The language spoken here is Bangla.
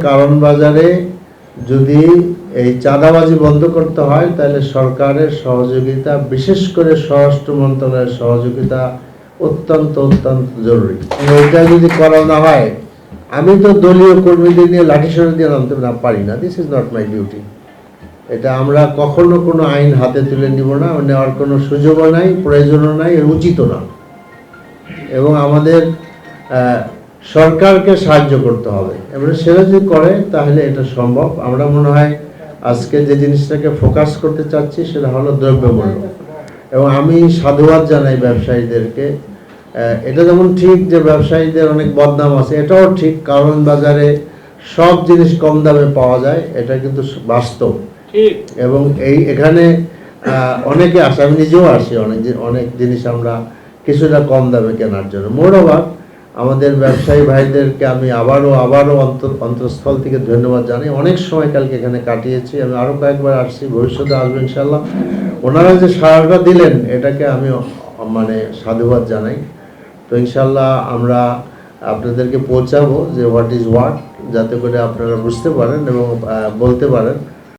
কারণ বাজারে যদি এই চাঁদাবাজি বন্ধ করতে হয় তাহলে সরকারের সহযোগিতা, বিশেষ করে স্বরাষ্ট্র মন্ত্রণালয়ের সহযোগিতা অত্যন্ত জরুরি। এটা যদি করা না হয়, আমি তো দলীয় কর্মীদের নিয়ে লাঠিসোঁটা দিয়ে নামতে পারি না। This is not my duty. এটা আমরা কখনো কোনো আইন হাতে তুলে নিব না, নেওয়ার কোনো সুযোগও নাই, প্রয়োজনও নাই, এর উচিতও না। এবং আমাদের সরকারকে সাহায্য করতে হবে, এবারে সেটা যদি করে তাহলে এটা সম্ভব। আমরা মনে হয় আজকে যে জিনিসটাকে ফোকাস করতে চাচ্ছি সেটা হলো দ্রব্যমূল্য। এবং আমি সাধুবাদ জানাই ব্যবসায়ীদেরকে। এটা যেমন ঠিক যে ব্যবসায়ীদের অনেক বদনাম আছে, এটাও ঠিক। কারণ বাজারে সব জিনিস কম দামে পাওয়া যায়, এটা কিন্তু বাস্তব। এবং এখানে অনেকে আসে, আমি নিজেও আসি, অনেক জিনিস আমরা কিছুটা কম দামে কেনার জন্য। মোরওভার আমাদের ব্যবসায়ী ভাইদেরকে আমি আবারও অন্তঃস্থল থেকে ধন্যবাদ জানাই। অনেক সময় কালকে এখানে কাটিয়েছি, আমি আরও কয়েকবার আসছি, ভবিষ্যতে আসবো ইনশাল্লাহ। ওনারা যে সাড়াটা দিলেন এটাকে আমি সাধুবাদ জানাই। তো ইনশাল্লাহ আমরা আপনাদেরকে পৌঁছাবো যে হোয়াট ইজ হোয়াট, যাতে করে আপনারা বুঝতে পারেন এবং বলতে পারেন।